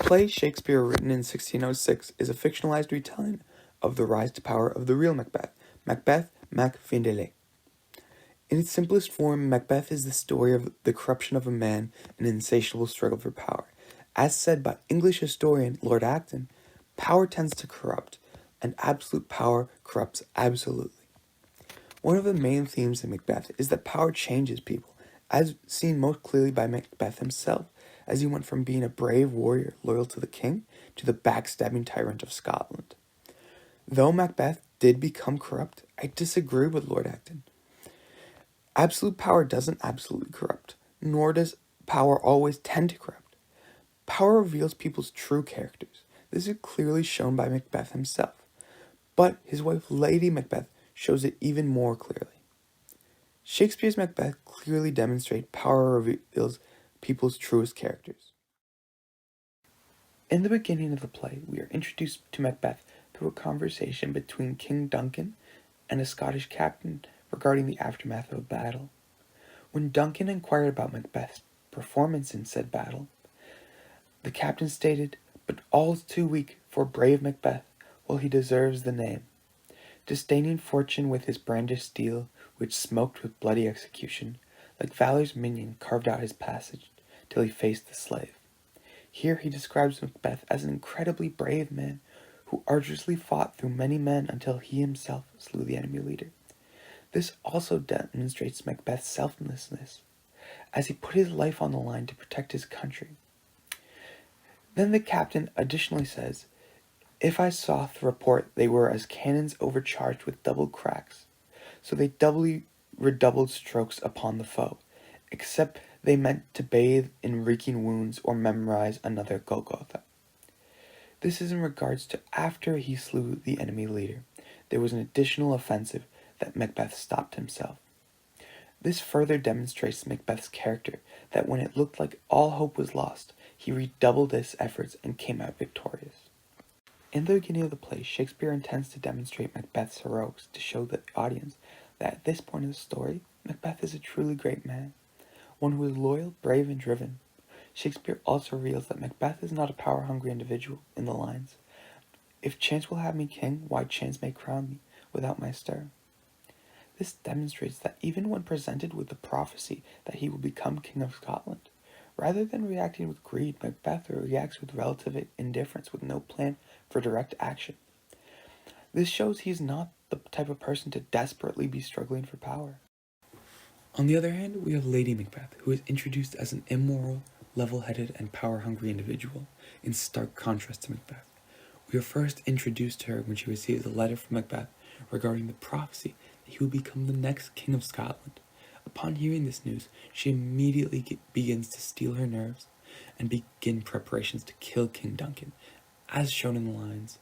play Shakespeare, written in 1606, is a fictionalized retelling of the rise to power of the real Macbeth, Macbeth Mac Findelay. In its simplest form, Macbeth is the story of the corruption of a man in an insatiable struggle for power. As said by English historian Lord Acton, power tends to corrupt, and absolute power corrupts absolutely. One of the main themes in Macbeth is that power changes people, as seen most clearly by Macbeth himself, as he went from being a brave warrior loyal to the king to the backstabbing tyrant of Scotland. Though Macbeth did become corrupt, I disagree with Lord Acton. Absolute power doesn't absolutely corrupt, nor does power always tend to corrupt. Power reveals people's true characters. This is clearly shown by Macbeth himself, but his wife Lady Macbeth shows it even more clearly. Shakespeare's Macbeth clearly demonstrates power reveals people's truest characters. In the beginning of the play, we are introduced to Macbeth through a conversation between King Duncan and a Scottish captain regarding the aftermath of a battle. When Duncan inquired about Macbeth's performance in said battle, the captain stated, "But all's too weak for brave Macbeth, while he deserves the name. Disdaining fortune with his brandished steel, which smoked with bloody execution, like valor's minion carved out his passage, till he faced the slave." Here he describes Macbeth as an incredibly brave man, who arduously fought through many men until he himself slew the enemy leader. This also demonstrates Macbeth's selflessness, as he put his life on the line to protect his country. Then the captain additionally says, "If I saw the report, they were as cannons overcharged with double cracks, so they doubly redoubled strokes upon the foe, except they meant to bathe in reeking wounds or memorize another Golgotha." This is in regards to after he slew the enemy leader. There was an additional offensive that Macbeth stopped himself. This further demonstrates Macbeth's character, that when it looked like all hope was lost, he redoubled his efforts and came out victorious. In the beginning of the play, Shakespeare intends to demonstrate Macbeth's heroics to show the audience that at this point in the story, Macbeth is a truly great man, one who is loyal, brave, and driven. Shakespeare also reveals that Macbeth is not a power-hungry individual in the lines, "If chance will have me king, why chance may crown me without my stir." This demonstrates that even when presented with the prophecy that he will become King of Scotland, rather than reacting with greed, Macbeth reacts with relative indifference with no plan for direct action. This shows he is not the type of person to desperately be struggling for power. On the other hand, we have Lady Macbeth, who is introduced as an immoral, level-headed, and power-hungry individual, in stark contrast to Macbeth. We are first introduced to her when she receives a letter from Macbeth regarding the prophecy that he will become the next King of Scotland. Upon hearing this news, she immediately begins to steel her nerves and begin preparations to kill King Duncan, as shown in the lines,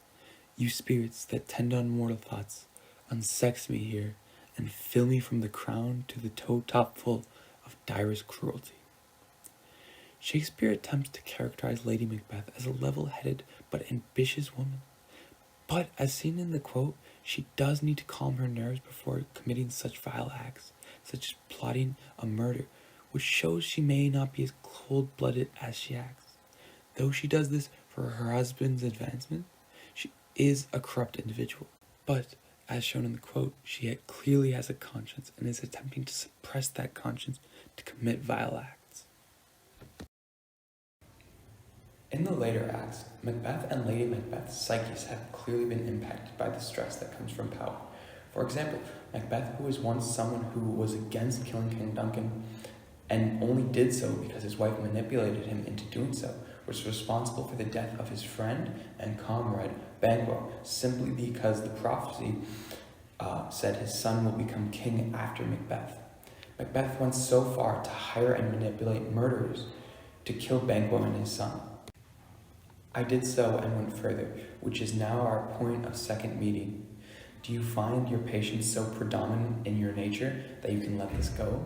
"You spirits that tend on mortal thoughts, unsex me here, and fill me from the crown to the toe-top full of direst cruelty." Shakespeare attempts to characterize Lady Macbeth as a level-headed but ambitious woman. But, as seen in the quote, she does need to calm her nerves before committing such vile acts, such as plotting a murder, which shows she may not be as cold-blooded as she acts. Though she does this for her husband's advancement, she is a corrupt individual. But, as shown in the quote, she clearly has a conscience and is attempting to suppress that conscience to commit vile acts. In the later acts, Macbeth and Lady Macbeth's psyches have clearly been impacted by the stress that comes from power. For example, Macbeth, who was once someone who was against killing King Duncan, and only did so because his wife manipulated him into doing so, was responsible for the death of his friend and comrade Banquo, simply because the prophecy said his son will become king after Macbeth. Macbeth went so far to hire and manipulate murderers to kill Banquo and his son. I did so and went further, which is now our point of second meeting. Do you find your patience so predominant in your nature that you can let this go?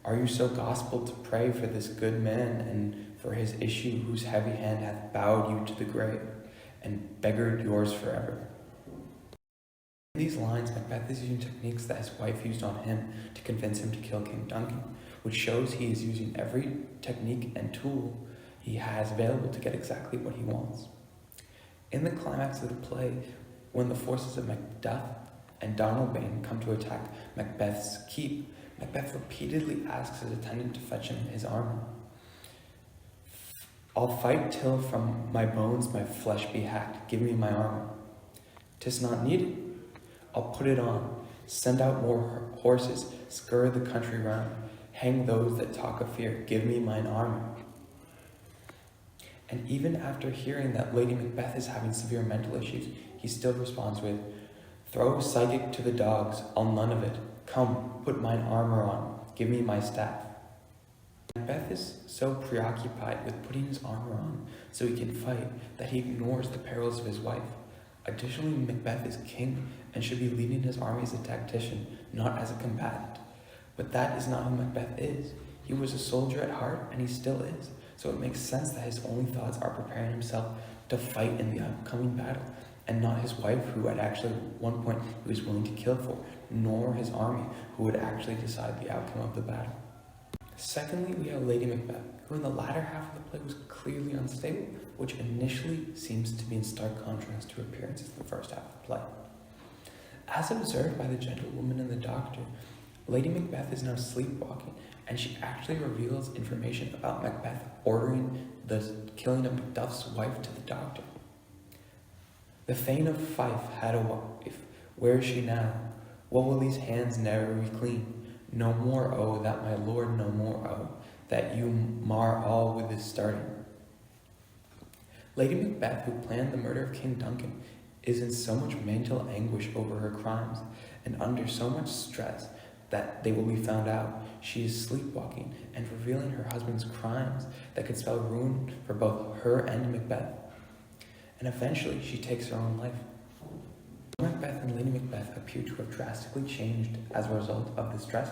Are you so gospel to pray for this good man and for his issue whose heavy hand hath bowed you to the grave and beggared yours forever? In these lines, Macbeth is using techniques that his wife used on him to convince him to kill King Duncan, which shows he is using every technique and tool he has available to get exactly what he wants. In the climax of the play, when the forces of Macduff and Donalbain come to attack Macbeth's keep, Macbeth repeatedly asks his attendant to fetch him his armor. "I'll fight till from my bones my flesh be hacked. Give me my armor." "'Tis not needed. I'll put it on. Send out more horses. Scur the country round. Hang those that talk of fear. Give me mine armor." And even after hearing that Lady Macbeth is having severe mental issues, he still responds with, "Throw psychic to the dogs. I'll none of it. Come, put mine armor on. Give me my staff." Macbeth is so preoccupied with putting his armor on so he can fight that he ignores the perils of his wife. Additionally, Macbeth is king and should be leading his army as a tactician, not as a combatant. But that is not who Macbeth is. He was a soldier at heart, and he still is. So it makes sense that his only thoughts are preparing himself to fight in the upcoming battle, and not his wife, who at actually one point he was willing to kill for, nor his army, who would actually decide the outcome of the battle. Secondly, we have Lady Macbeth, who in the latter half of the play was clearly unstable, which initially seems to be in stark contrast to her appearances in the first half of the play. As observed by the gentlewoman and the doctor, Lady Macbeth is now sleepwalking, and she actually reveals information about Macbeth ordering the killing of Macduff's wife to the doctor. "The Thane of Fife had a wife. Where is she now? What will these hands never be clean? No more, oh, that my lord, no more, oh, that you mar all with his starting." Lady Macbeth, who planned the murder of King Duncan, is in so much mental anguish over her crimes and under so much stress that they will be found out. She is sleepwalking and revealing her husband's crimes that could spell ruin for both her and Macbeth. And eventually, she takes her own life. Macbeth and Lady Macbeth appear to have drastically changed as a result of the stress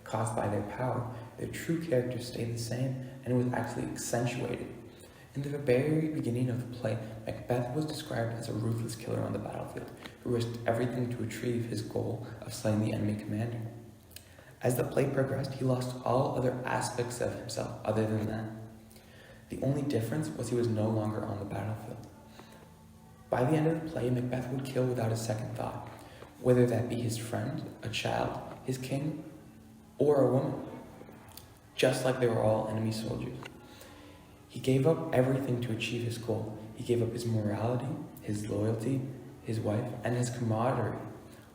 caused by their power. Their true characters stayed the same, and it was actually accentuated. In the very beginning of the play, Macbeth was described as a ruthless killer on the battlefield, who risked everything to achieve his goal of slaying the enemy commander. As the play progressed, he lost all other aspects of himself other than that. The only difference was he was no longer on the battlefield. By the end of the play, Macbeth would kill without a second thought, whether that be his friend, a child, his king, or a woman, just like they were all enemy soldiers. He gave up everything to achieve his goal. He gave up his morality, his loyalty, his wife, and his camaraderie,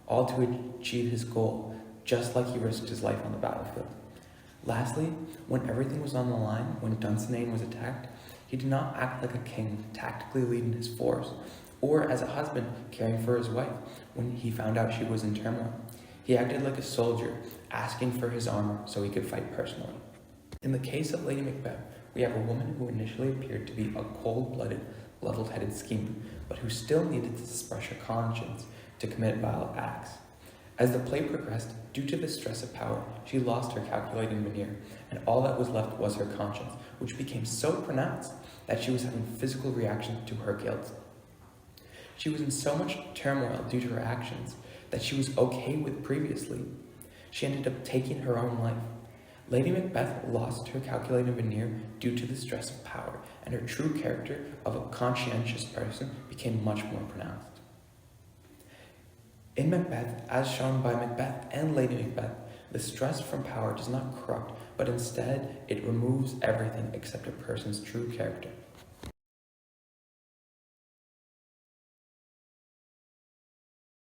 all to achieve his goal, just like he risked his life on the battlefield. Lastly, when everything was on the line, when Dunsinane was attacked, he did not act like a king tactically leading his force, or as a husband caring for his wife when he found out she was in turmoil. He acted like a soldier, asking for his armor so he could fight personally. In the case of Lady Macbeth, we have a woman who initially appeared to be a cold-blooded, level-headed schemer, but who still needed to suppress her conscience to commit vile acts. As the play progressed, due to the stress of power, she lost her calculating veneer, and all that was left was her conscience, which became so pronounced that she was having physical reactions to her guilt. She was in so much turmoil due to her actions that she was okay with previously. She ended up taking her own life. Lady Macbeth lost her calculating veneer due to the stress of power, and her true character of a conscientious person became much more pronounced. In Macbeth, as shown by Macbeth and Lady Macbeth, the stress from power does not corrupt, but instead it removes everything except a person's true character.